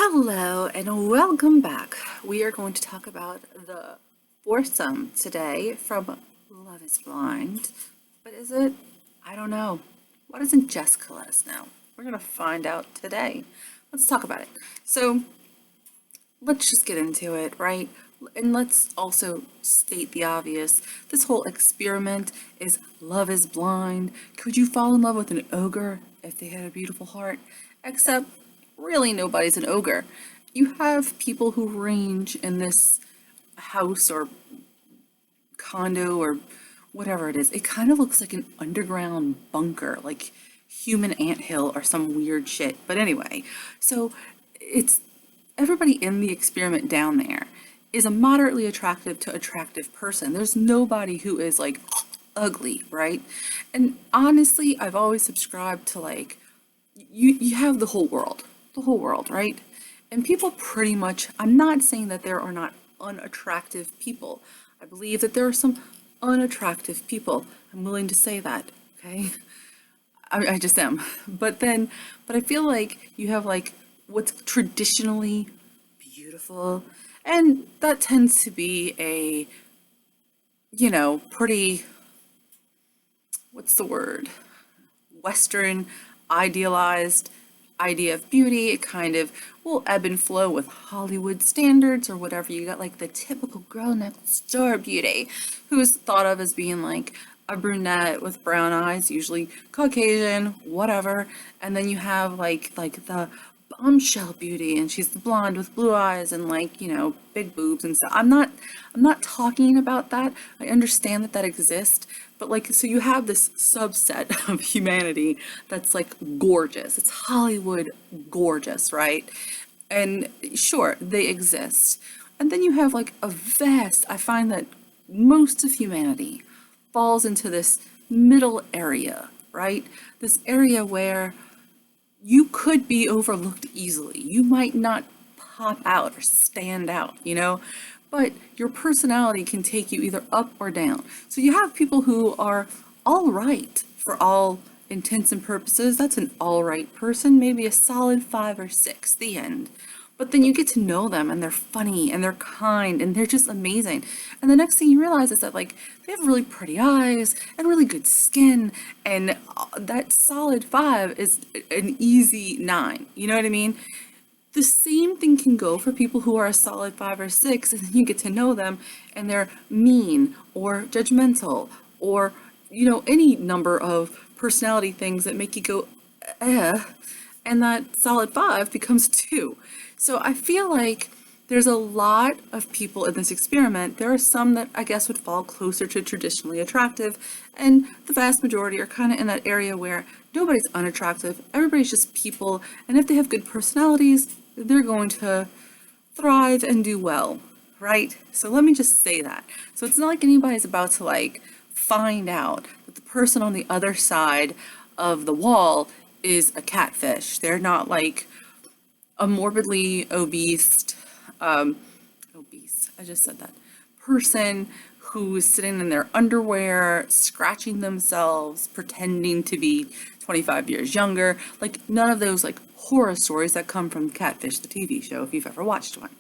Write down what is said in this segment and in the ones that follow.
Hello and welcome back. We are going to talk about the foursome today from Love is Blind. But is it? I don't know. Why doesn't Jessica let us know? We're going to find out today. Let's talk about it. So let's just get into it, right? And let's also state the obvious. This whole experiment is love is blind. Could you fall in love with an ogre if they had a beautiful heart? Except, really, nobody's an ogre. You have people who range in this house or condo or whatever it is. It kind of looks like an underground bunker, like human anthill or some weird shit. But anyway, so it's everybody in the experiment down there is a moderately attractive to attractive person. There's nobody who is like ugly, right? And honestly, I've always subscribed to like you have the whole world, right? And people pretty much, I'm not saying that there are not unattractive people. I believe that there are some unattractive people. I'm willing to say that, okay? I just am. But I feel like you have like what's traditionally beautiful, and that tends to be a, pretty, what's the word? Western idealized idea of beauty. It kind of will ebb and flow with Hollywood standards or whatever. You got like the typical girl next door beauty who's thought of as being like a brunette with brown eyes, usually Caucasian, whatever. And then you have like the bombshell beauty, and she's the blonde with blue eyes and like, big boobs and stuff. I'm not talking about that. I understand that exists, but like, so you have this subset of humanity that's like gorgeous. It's Hollywood gorgeous, right? And sure, they exist. And then you have like I find that most of humanity falls into this middle area, right? This area where you could be overlooked easily. You might not pop out or stand out, but your personality can take you either up or down. So you have people who are all right for all intents and purposes. That's an all right person, maybe a solid 5 or 6, the end. But then you get to know them, and they're funny and they're kind and they're just amazing. And the next thing you realize is that like they have really pretty eyes and really good skin, and that solid 5 is an easy 9. You know what I mean? The same thing can go for people who are a solid 5 or 6, and then you get to know them and they're mean or judgmental or, any number of personality things that make you go, eh, and that solid 5 becomes 2. So I feel like there's a lot of people in this experiment. There are some that I guess would fall closer to traditionally attractive, and the vast majority are kind of in that area where nobody's unattractive, everybody's just people, and if they have good personalities, they're going to thrive and do well, right? So let me just say that. So it's not like anybody's about to like find out that the person on the other side of the wall is a catfish. They're not like a morbidly obese, I just said that, person who's sitting in their underwear, scratching themselves, pretending to be 25 years younger. Like none of those like horror stories that come from Catfish, the TV show, if you've ever watched one.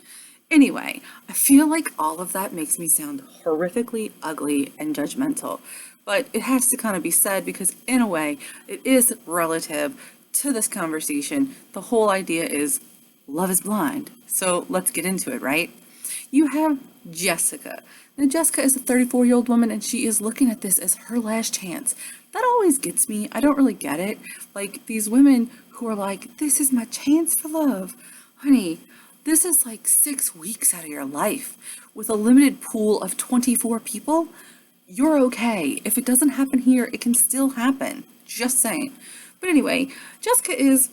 Anyway, I feel like all of that makes me sound horrifically ugly and judgmental, but it has to kind of be said because in a way it is relative to this conversation. The whole idea is love is blind. So let's get into it, right? You have Jessica. Now, Jessica is a 34-year-old woman, and she is looking at this as her last chance. That always gets me. I don't really get it. Like these women who are like, this is my chance for love. Honey, this is like 6 weeks out of your life with a limited pool of 24 people. You're okay. If it doesn't happen here, it can still happen. Just saying. But anyway, Jessica is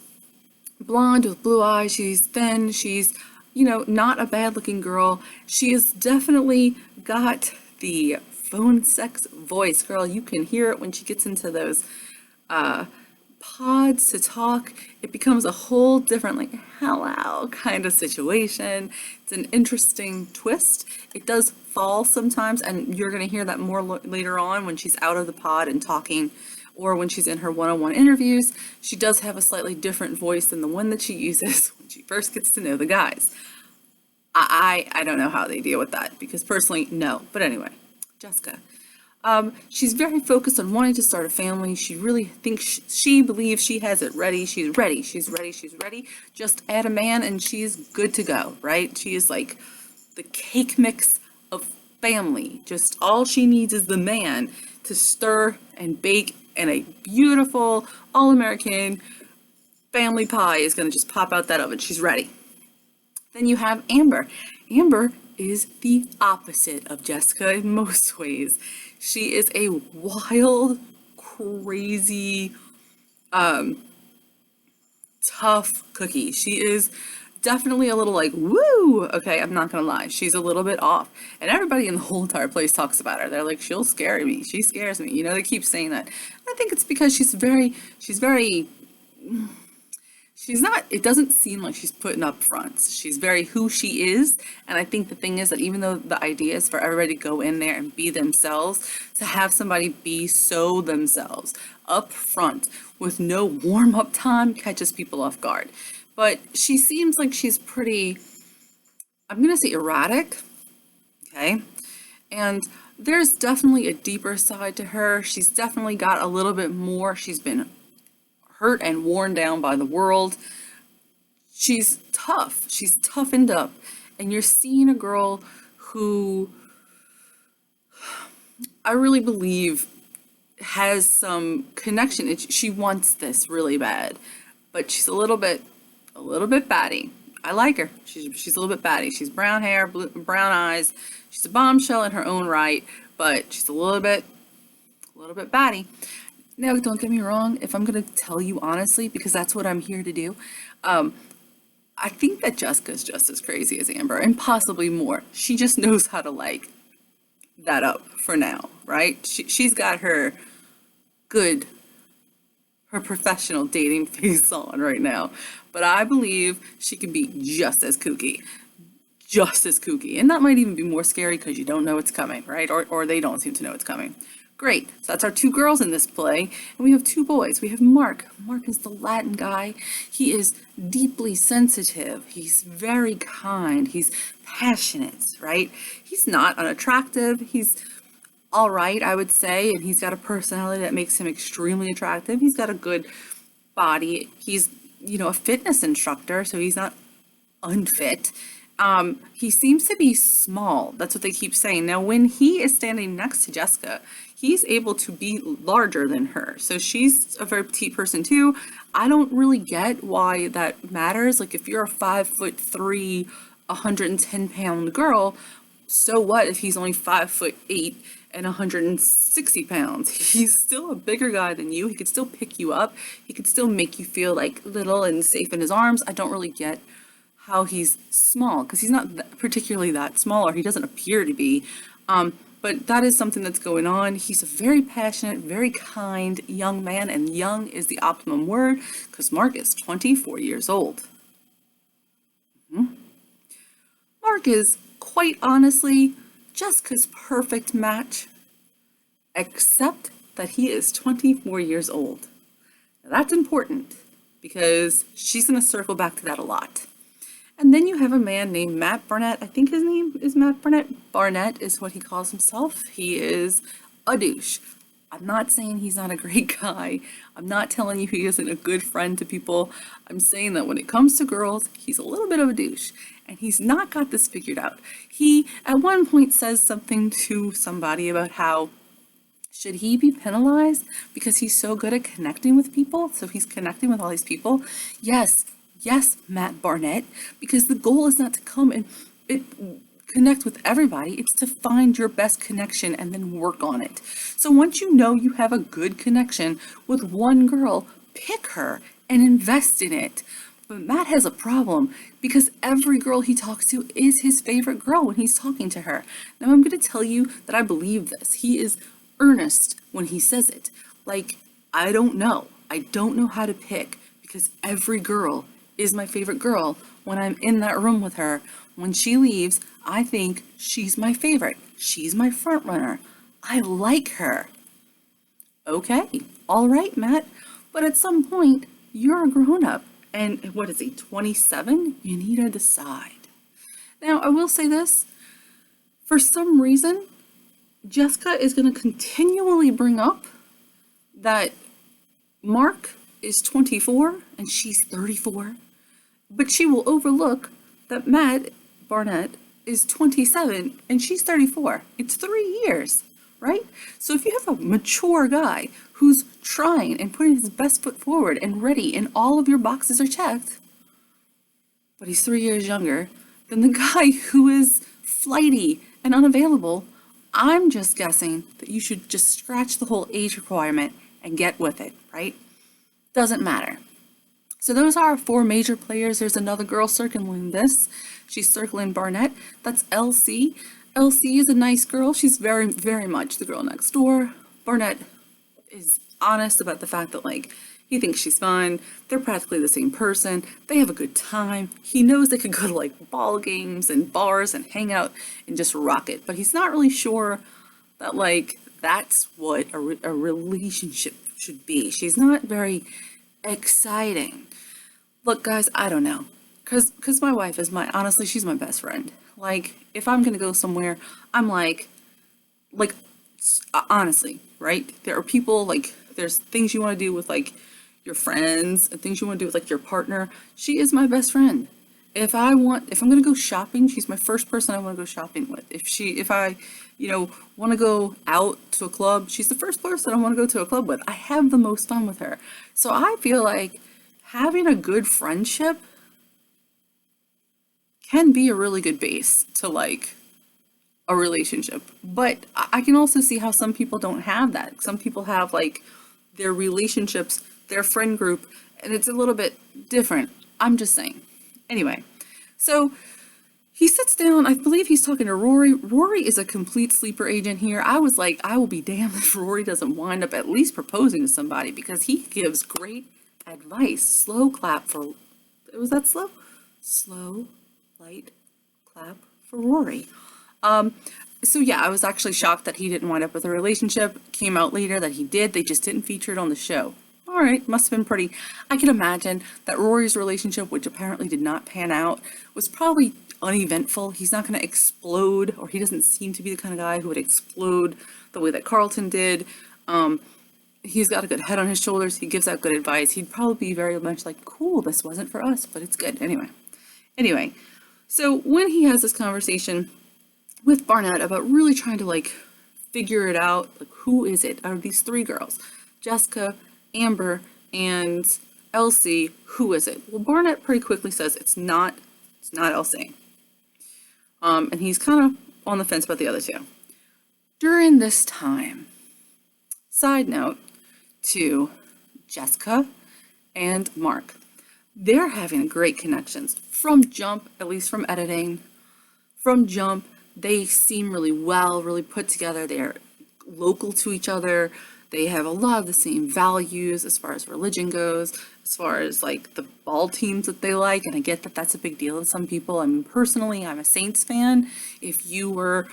blonde with blue eyes. She's thin. She's, not a bad looking girl. She has definitely got the phone sex voice, girl. You can hear it when she gets into those pods to talk. It becomes a whole different, like, hello kind of situation. It's an interesting twist. It does fall sometimes, and you're going to hear that more later on when she's out of the pod and talking or when she's in her one-on-one interviews, she does have a slightly different voice than the one that she uses when she first gets to know the guys. I don't know how they deal with that, because personally, no. But anyway, Jessica. She's very focused on wanting to start a family. She really thinks she believes she has it ready. She's ready. She's ready. She's ready. Just add a man and she's good to go, right? She is like the cake mix of family. Just all she needs is the man to stir and bake, and a beautiful all-American family pie is going to just pop out that oven. She's ready. Then you have Amber. Amber is the opposite of Jessica in most ways. She is a wild, crazy, tough cookie. She is definitely a little like, woo, okay, I'm not gonna lie. She's a little bit off. And everybody in the whole entire place talks about her. They're like, she'll scare me. She scares me. You know, they keep saying that. I think it's because she's not, it doesn't seem like she's putting up fronts. She's very who she is. And I think the thing is that even though the idea is for everybody to go in there and be themselves, to have somebody be so themselves up front with no warm up time catches people off guard. But she seems like she's pretty, I'm going to say erratic. Okay. And there's definitely a deeper side to her. She's definitely got a little bit more. She's been hurt and worn down by the world. She's tough. She's toughened up. And you're seeing a girl who I really believe has some connection. She wants this really bad, but she's a little bit batty. I like her. She's a little bit batty. She's brown hair, brown eyes. She's a bombshell in her own right, but she's a little bit batty. Now, don't get me wrong, if I'm going to tell you honestly, because that's what I'm here to do, I think that Jessica's just as crazy as Amber, and possibly more. She just knows how to, like, that up for now, right? She's got her professional dating face on right now. But I believe she can be just as kooky. And that might even be more scary because you don't know it's coming, right? Or they don't seem to know it's coming. Great. So that's our two girls in this play. And we have two boys. We have Mark. Mark is the Latin guy. He is deeply sensitive. He's very kind. He's passionate, right? He's not unattractive. He's all right, I would say. And he's got a personality that makes him extremely attractive. He's got a good body. He's, a fitness instructor, so he's not unfit. He seems to be small. That's what they keep saying. Now, when he is standing next to Jessica, he's able to be larger than her. So she's a very petite person too. I don't really get why that matters. Like, if you're a 5'3", 110-pound girl, so what if he's only 5'8" and 160 pounds? He's still a bigger guy than you. He could still pick you up. He could still make you feel like little and safe in his arms. I don't really get how he's small, because he's not particularly that small, or he doesn't appear to be. But that is something that's going on. He's a very passionate, very kind young man, and young is the optimum word because Mark is 24 years old. Mark is, quite honestly, Jessica's perfect match, except that he is 24 years old. Now, that's important because she's going to circle back to that a lot. And then you have a man named Matt Barnett. I think his name is Matt Barnett. Barnett is what he calls himself. He is a douche. I'm not saying he's not a great guy. I'm not telling you he isn't a good friend to people. I'm saying that when it comes to girls, he's a little bit of a douche. And he's not got this figured out. He, at one point, says something to somebody about how should he be penalized because he's so good at connecting with people? So he's connecting with all these people. Yes, Matt Barnett, because the goal is not to come and connect with everybody. It's to find your best connection and then work on it. So once you know you have a good connection with one girl, pick her and invest in it. But Matt has a problem because every girl he talks to is his favorite girl when he's talking to her. Now, I'm going to tell you that I believe this. He is earnest when he says it. Like, I don't know how to pick because every girl is my favorite girl when I'm in that room with her. When she leaves, I think she's my favorite. She's my front runner. I like her. Okay, all right, Matt. But at some point, you're a grown up. And what is he, 27? You need to decide. Now, I will say this, for some reason, Jessica is going to continually bring up that Mark is 24 and she's 34, but she will overlook that Matt Barnett is 27 and she's 34. It's 3 years, right? So if you have a mature guy who's trying and putting his best foot forward and ready and all of your boxes are checked, but he's 3 years younger than the guy who is flighty and unavailable, I'm just guessing that you should just scratch the whole age requirement and get with it, right? Doesn't matter. So those are our four major players. There's another girl circling this. She's circling Barnett. That's Elsie. Elsie is a nice girl. She's very, very much the girl next door. Barnett is honest about the fact that, like, he thinks she's fine. They're practically the same person. They have a good time. He knows they could go to, like, ball games and bars and hang out and just rock it. But he's not really sure that, like, that's what a relationship should be. She's not very exciting. Look, guys, I don't know. Because my wife is honestly, she's my best friend. Like, if I'm going to go somewhere, I'm like, honestly, right? There are people, like, there's things you want to do with, like, your friends and things you want to do with, like, your partner. She is my best friend. If I'm going to go shopping, she's my first person I want to go shopping with. If I want to go out to a club, she's the first person I want to go to a club with. I have the most fun with her. So I feel like having a good friendship can be a really good base to, like, a relationship. But I can also see how some people don't have that. Some people have, like, their relationships, their friend group, and it's a little bit different. I'm just saying. Anyway, so he sits down. I believe he's talking to Rory. Rory is a complete sleeper agent here. I was like, I will be damned if Rory doesn't wind up at least proposing to somebody, because he gives great advice. Slow clap for, was that slow? Slow, light clap for Rory. So yeah, I was actually shocked that he didn't wind up with a relationship. Came out later that he did. They just didn't feature it on the show. All right, must have been pretty. I can imagine that Rory's relationship, which apparently did not pan out, was probably uneventful. He's not going to explode, or he doesn't seem to be the kind of guy who would explode the way that Carlton did. He's got a good head on his shoulders. He gives out good advice. He'd probably be very much like, cool, this wasn't for us, but it's good. Anyway, so when he has this conversation with Barnett about really trying to, like, figure it out, like, who is it out of these three girls? Jessica, Amber, and Elsie, who is it? Well, Barnett pretty quickly says it's not Elsie. And he's kind of on the fence about the other two. During this time, side note to Jessica and Mark, they're having great connections from jump, at least from editing. From jump, they seem really well, really put together. They're local to each other. They have a lot of the same values as far as religion goes, as far as, like, the ball teams that they like. And I get that that's a big deal to some people. I mean, personally, I'm a Saints fan. If you were,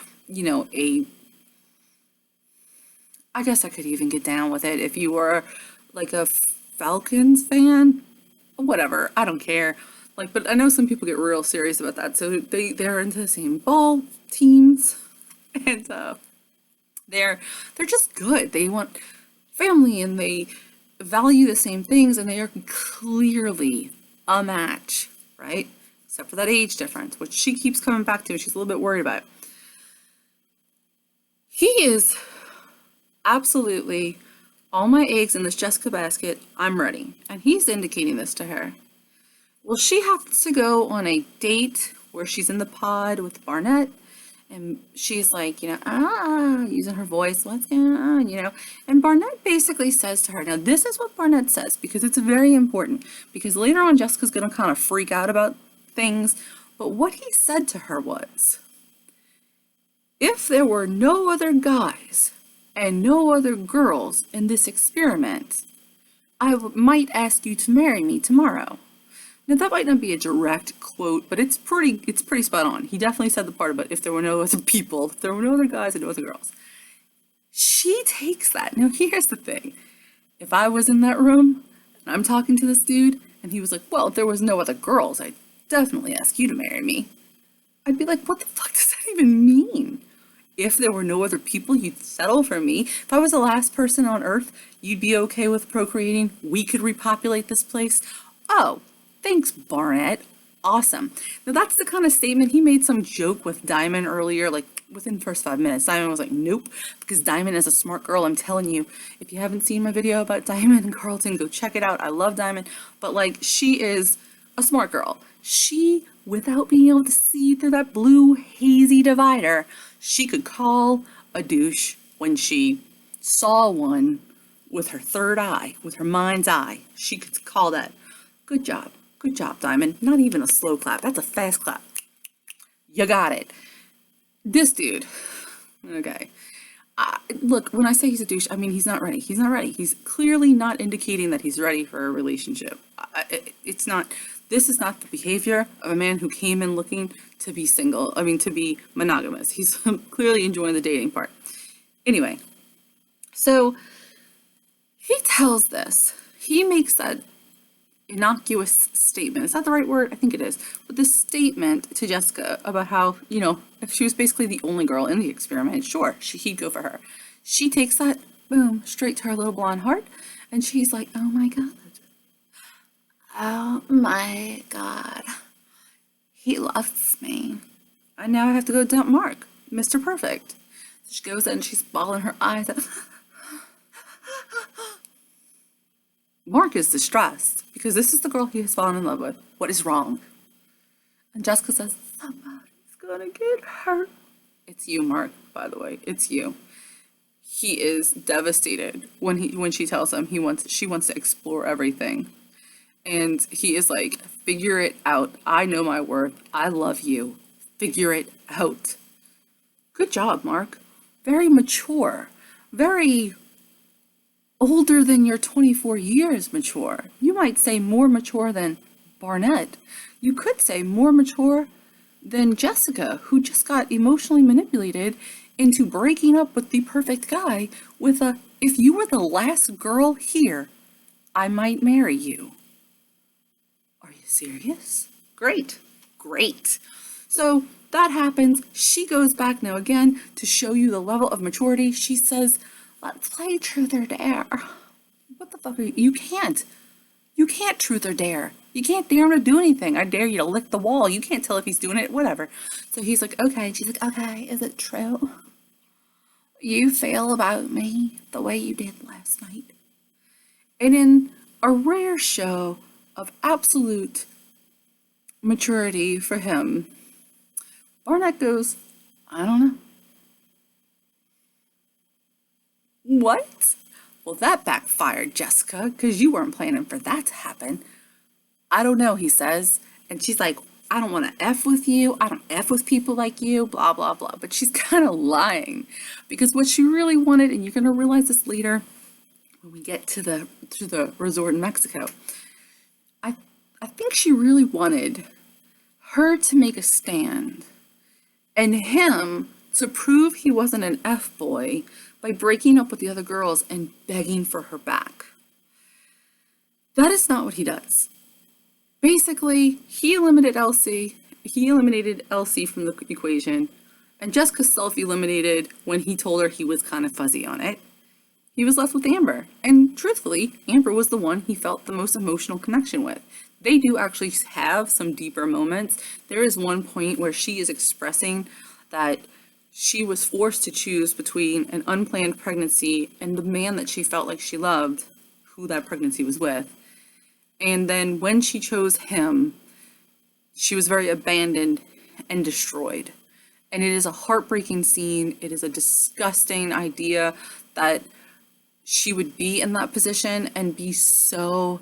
I guess I could even get down with it. If you were, like, a Falcons fan, whatever, I don't care. Like, but I know some people get real serious about that. So they're into the same ball teams, and they're just good. They want family and they value the same things, and they are clearly a match, right? Except for that age difference, which she keeps coming back to. She's a little bit worried about. He is absolutely all my eggs in this Jessica basket. I'm ready. And he's indicating this to her. Well, she happens to go on a date where she's in the pod with Barnett, and she's like, using her voice, what's going on, and Barnett basically says to her, now this is what Barnett says, because it's very important, because later on Jessica's going to kind of freak out about things, but what he said to her was, if there were no other guys and no other girls in this experiment, I might ask you to marry me tomorrow. Now, that might not be a direct quote, but it's pretty spot on. He definitely said the part about if there were no other people, if there were no other guys and no other girls. She takes that. Now, here's the thing. If I was in that room and I'm talking to this dude and he was like, well, if there was no other girls, I'd definitely ask you to marry me. I'd be like, what the fuck does that even mean? If there were no other people, you'd settle for me. If I was the last person on earth, you'd be okay with procreating. We could repopulate this place. Oh, thanks, Barnett. Awesome. Now that's the kind of statement he made some joke with Diamond earlier, like within the first 5 minutes. Diamond was like, nope, because Diamond is a smart girl. I'm telling you, if you haven't seen my video about Diamond and Carlton, go check it out. I love Diamond, but like, she is a smart girl. She, without being able to see through that blue hazy divider, she could call a douche when she saw one with her third eye, with her mind's eye. She could call that. Good job. Good job, Diamond. Not even a slow clap. That's a fast clap. You got it. This dude. Okay. Look, when I say he's a douche, I mean he's not ready. He's not ready. He's clearly not indicating that he's ready for a relationship. It's not. This is not the behavior of a man who came in looking to be single. I mean, to be monogamous. He's clearly enjoying the dating part. Anyway, so he tells this. He makes that innocuous statement. Is that the right word? I think it is. But this statement to Jessica about how, if she was basically the only girl in the experiment, sure, he'd go for her. She takes that, boom, straight to her little blonde heart. And she's like, oh my God. Oh my God. He loves me. And now I have to go dump Mark, Mr. Perfect. So she goes in and she's bawling her eyes out. Mark is distressed because this is the girl he has fallen in love with. What is wrong? And Jessica says, somebody's gonna get hurt. It's you, Mark, by the way. It's you. He is devastated when she tells him she wants to explore everything. And he is like, figure it out. I know my worth. I love you. Figure it out. Good job, Mark. Very mature. Very older than your 24 years mature. You might say more mature than Barnett. You could say more mature than Jessica, who just got emotionally manipulated into breaking up with the perfect guy with a, if you were the last girl here, I might marry you. Are you serious? Great. Great. So that happens. She goes back now again to show you the level of maturity. She says, let's play truth or dare. What the fuck are you? You can't. You can't truth or dare. You can't dare him to do anything. I dare you to lick the wall. You can't tell if he's doing it, whatever. So he's like, okay. She's like, okay, is it true? You feel about me the way you did last night. And in a rare show of absolute maturity for him, Barnett goes, I don't know. What? Well, that backfired, Jessica, because you weren't planning for that to happen. I don't know, he says. And she's like, I don't want to F with you. I don't F with people like you, blah, blah, blah. But she's kind of lying because what she really wanted, and you're going to realize this later when we get to the resort in Mexico, I think she really wanted her to make a stand and him to prove he wasn't an F-boy by breaking up with the other girls and begging for her back. That is not what he does. Basically, he eliminated Elsie from the equation, and Jessica self-eliminated when he told her he was kind of fuzzy on it. He was left with Amber, and truthfully, Amber was the one he felt the most emotional connection with. They do actually have some deeper moments. There is one point where she is expressing that she was forced to choose between an unplanned pregnancy and the man that she felt like she loved, who that pregnancy was with. And then when she chose him, she was very abandoned and destroyed. And it is a heartbreaking scene. It is a disgusting idea that she would be in that position and be so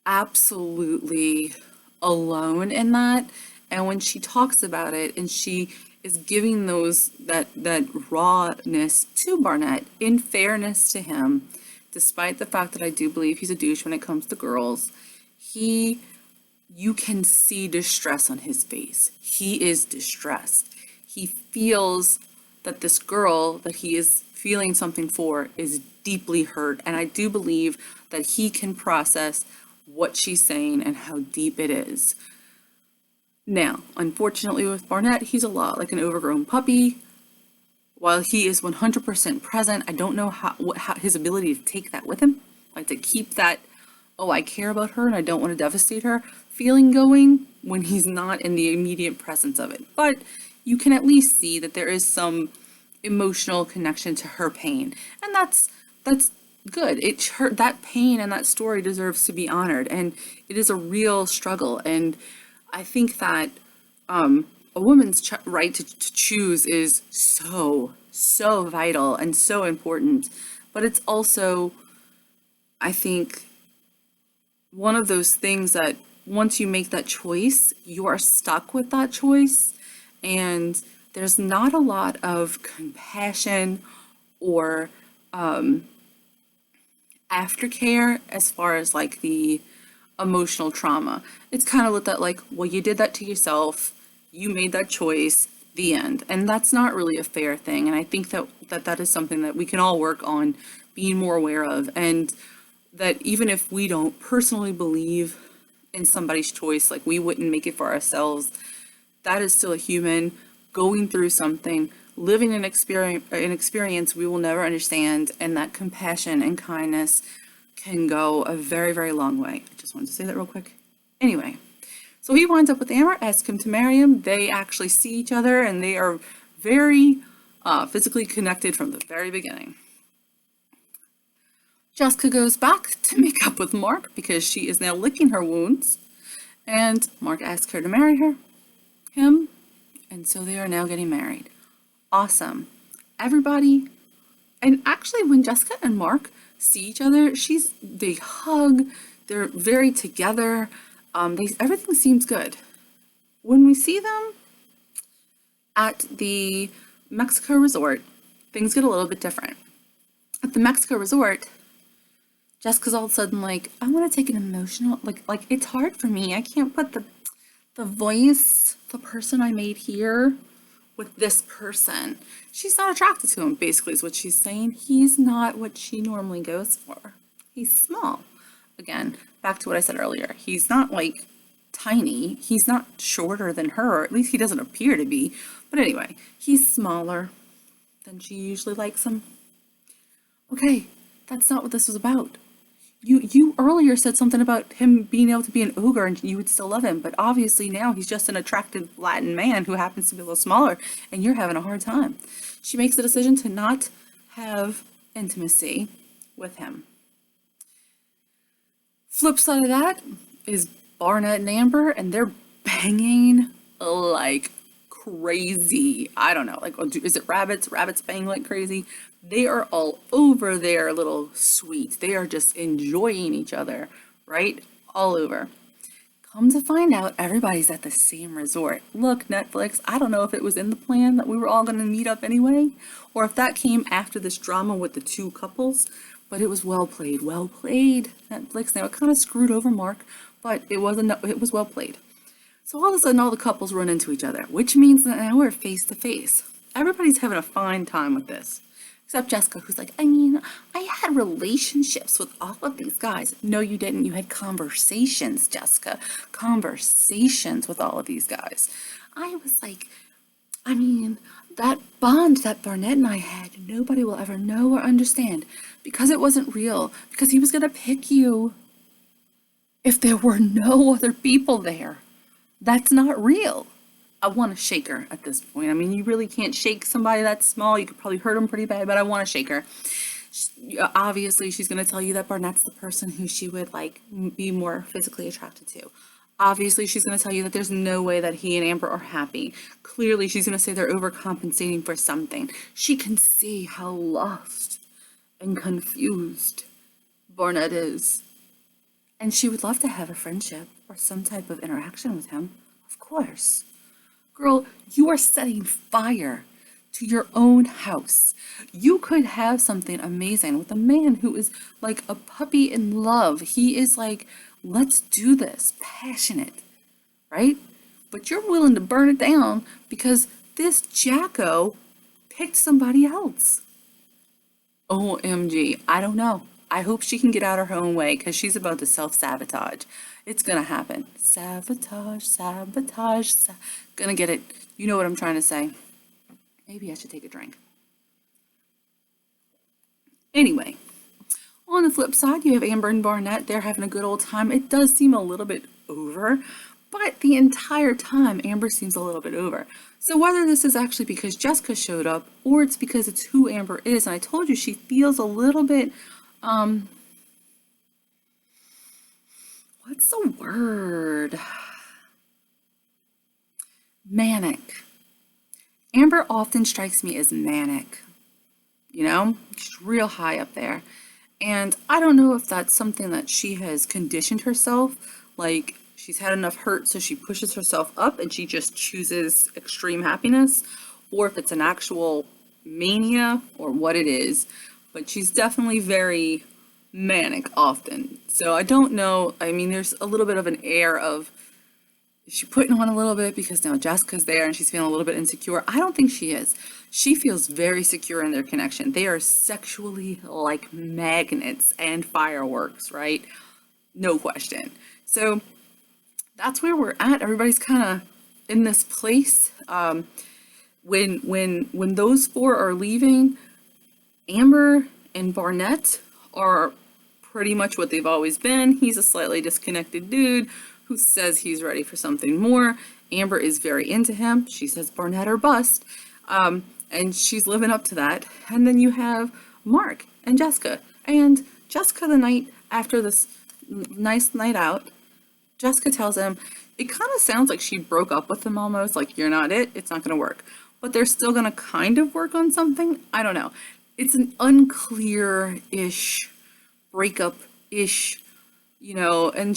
absolutely alone in that. And when she talks about it and she is giving that rawness to Barnett in fairness to him, despite the fact that I do believe he's a douche when it comes to girls, you can see distress on his face. He is distressed. He feels that this girl that he is feeling something for is deeply hurt. And I do believe that he can process what she's saying and how deep it is. Now, unfortunately with Barnett, he's a lot like an overgrown puppy. While he is 100% present, I don't know how his ability to take that with him, like to keep that, oh, I care about her and I don't want to devastate her feeling going when he's not in the immediate presence of it. But you can at least see that there is some emotional connection to her pain, and that's good. That pain and that story deserves to be honored, and it is a real struggle. And I think that a woman's right to choose is so vital and so important. But it's also, I think, one of those things that once you make that choice, you are stuck with that choice, and there's not a lot of compassion or aftercare as far as like the emotional trauma. It's kind of looked at like, well, you did that to yourself, you made that choice, the end. And that's not really a fair thing. And I think that is something that we can all work on being more aware of, and that even if we don't personally believe in somebody's choice, like we wouldn't make it for ourselves, that is still a human going through something, living an experience we will never understand, and that compassion and kindness can go a very, very long way. I just wanted to say that real quick. Anyway, so he winds up with Amber, asks him to marry him. They actually see each other, and they are very physically connected from the very beginning. Jessica goes back to make up with Mark because she is now licking her wounds, and Mark asks her to marry him, and so they are now getting married. Awesome. Everybody, and actually when Jessica and Mark see each other, they hug, they're very together, everything seems good. When we see them at the Mexico resort, things get a little bit different. At the Mexico resort, Jessica's all of a sudden like, I want to take an emotional, like it's hard for me. I can't put the voice, the person I made here with this person. She's not attracted to him, basically, is what she's saying. He's not what she normally goes for. He's small. Again, back to what I said earlier. He's not like tiny. He's not shorter than her, or at least he doesn't appear to be. But anyway, he's smaller than she usually likes him. Okay, that's not what this was about. You earlier said something about him being able to be an ogre and you would still love him, but obviously now he's just an attractive Latin man who happens to be a little smaller, and you're having a hard time. She makes the decision to not have intimacy with him. Flip side of that is Barnett and Amber, and they're banging like crazy. I don't know, like, is it rabbits? Rabbits bang like crazy. They are all over their little suite. They are just enjoying each other, right? All over. Come to find out, everybody's at the same resort. Look, Netflix, I don't know if it was in the plan that we were all going to meet up anyway, or if that came after this drama with the two couples, but it was well played. Well played, Netflix. Now, it kind of screwed over Mark, but it was well played. So all of a sudden, all the couples run into each other, which means that now we're face to face. Everybody's having a fine time with this. Except Jessica, who's like, I had relationships with all of these guys. No, you didn't. You had conversations, Jessica. Conversations with all of these guys. I was like, that bond that Barnett and I had, nobody will ever know or understand because it wasn't real. Because he was going to pick you if there were no other people there. That's not real. I want to shake her at this point. You really can't shake somebody that small. You could probably hurt him pretty bad, but I want to shake her. Obviously, she's going to tell you that Barnett's the person who she would like be more physically attracted to. Obviously, she's going to tell you that there's no way that he and Amber are happy. Clearly, she's going to say they're overcompensating for something. She can see how lost and confused Barnett is. And she would love to have a friendship or some type of interaction with him. Of course. Girl, you are setting fire to your own house. You could have something amazing with a man who is like a puppy in love. He is like, let's do this, passionate, right? But you're willing to burn it down because this Jacko picked somebody else. OMG, I don't know. I hope she can get out of her own way because she's about to self-sabotage. It's gonna happen. Sabotage, sabotage, gonna get it. You know what I'm trying to say. Maybe I should take a drink. Anyway, on the flip side, you have Amber and Barnett. They're having a good old time. It does seem a little bit over, but the entire time, Amber seems a little bit over. So whether this is actually because Jessica showed up or it's because it's who Amber is, and I told you she feels a little bit, what's the word? Manic. Amber often strikes me as manic, you know, she's real high up there. And I don't know if that's something that she has conditioned herself, like she's had enough hurt so she pushes herself up and she just chooses extreme happiness, or if it's an actual mania or what it is. But she's definitely very manic often. So I don't know. I mean, there's a little bit of an air of, is she putting on a little bit because now Jessica's there and she's feeling a little bit insecure? I don't think she is. She feels very secure in their connection. They are sexually like magnets and fireworks, right? No question. So that's where we're at. Everybody's kind of in this place. When those four are leaving, Amber and Barnett are pretty much what they've always been. He's a slightly disconnected dude who says he's ready for something more. Amber is very into him. She says Barnett or bust. And she's living up to that. And then you have Mark and Jessica. And Jessica, the night after this nice night out, Jessica tells him, it kind of sounds like she broke up with him almost, like, you're not it, it's not going to work. But they're still going to kind of work on something. I don't know. It's an unclear-ish, breakup-ish, you know, and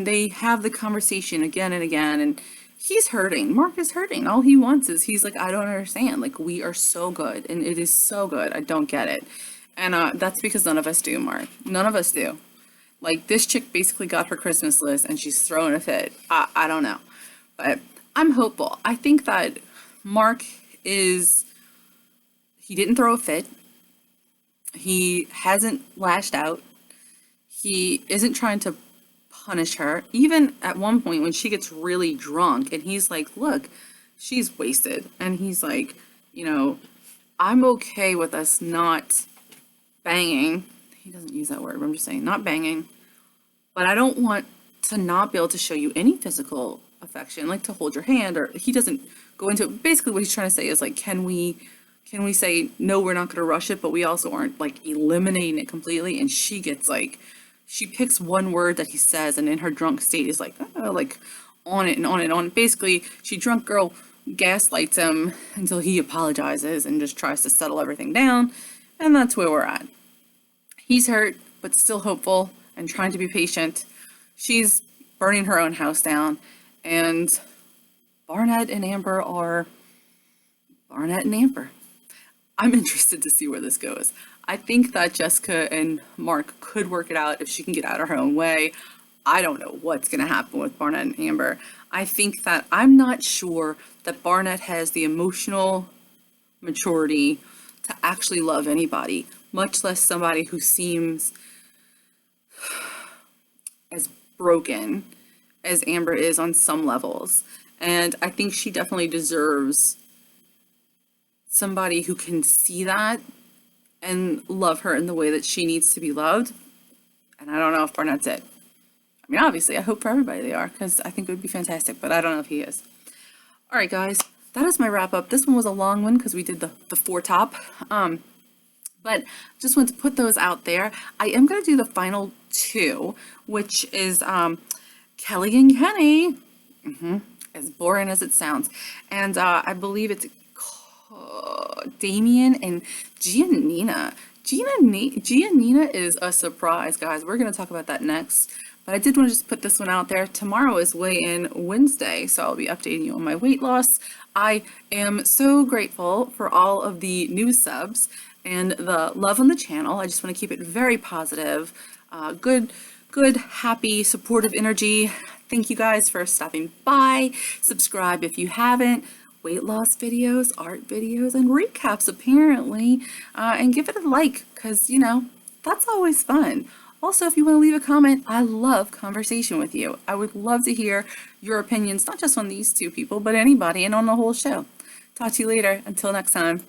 they have the conversation again and again, and he's hurting. Mark is hurting. All he wants is, he's like, I don't understand. Like, we are so good, and it is so good. I don't get it. And that's because none of us do, Mark. None of us do. Like, this chick basically got her Christmas list, and she's throwing a fit. I don't know. But I'm hopeful. I think that Mark he didn't throw a fit. He hasn't lashed out. He isn't trying to punish her. Even at one point when she gets really drunk and he's like, look, she's wasted. And he's like, you know, I'm okay with us not banging. He doesn't use that word, but I'm just saying not banging. But I don't want to not be able to show you any physical affection, like to hold your hand, or he doesn't go into it. Basically what he's trying to say is like, can we say, no, we're not going to rush it, but we also aren't like eliminating it completely. And she gets like, she picks one word that he says, and in her drunk state is like, oh, like on it and on and on. Basically, she drunk girl gaslights him until he apologizes and just tries to settle everything down. And that's where we're at. He's hurt, but still hopeful and trying to be patient. She's burning her own house down. And Barnett and Amber are Barnett and Amber. I'm interested to see where this goes. I think that Jessica and Mark could work it out if she can get out of her own way. I don't know what's going to happen with Barnett and Amber. I think that I'm not sure that Barnett has the emotional maturity to actually love anybody, much less somebody who seems as broken as Amber is on some levels. And I think she definitely deserves somebody who can see that and love her in the way that she needs to be loved. And I don't know if Barnett's it. I mean, obviously, I hope for everybody they are, because I think it would be fantastic, but I don't know if he is. All right, guys, that is my wrap up. This one was a long one because we did the four top. But just want to put those out there. I am going to do the final two, which is Kelly and Kenny. As boring as it sounds. And I believe it's Damien and Giannina. Giannina is a surprise, guys. We're going to talk about that next. But I did want to just put this one out there. Tomorrow is weigh-in Wednesday, so I'll be updating you on my weight loss. I am so grateful for all of the new subs and the love on the channel. I just want to keep it very positive, good, happy, supportive energy. Thank you guys for stopping by. Subscribe if you haven't. weight loss videos, art videos, and recaps apparently, and give it a like because, that's always fun. Also, if you want to leave a comment, I love conversation with you. I would love to hear your opinions, not just on these two people, but anybody and on the whole show. Talk to you later. Until next time.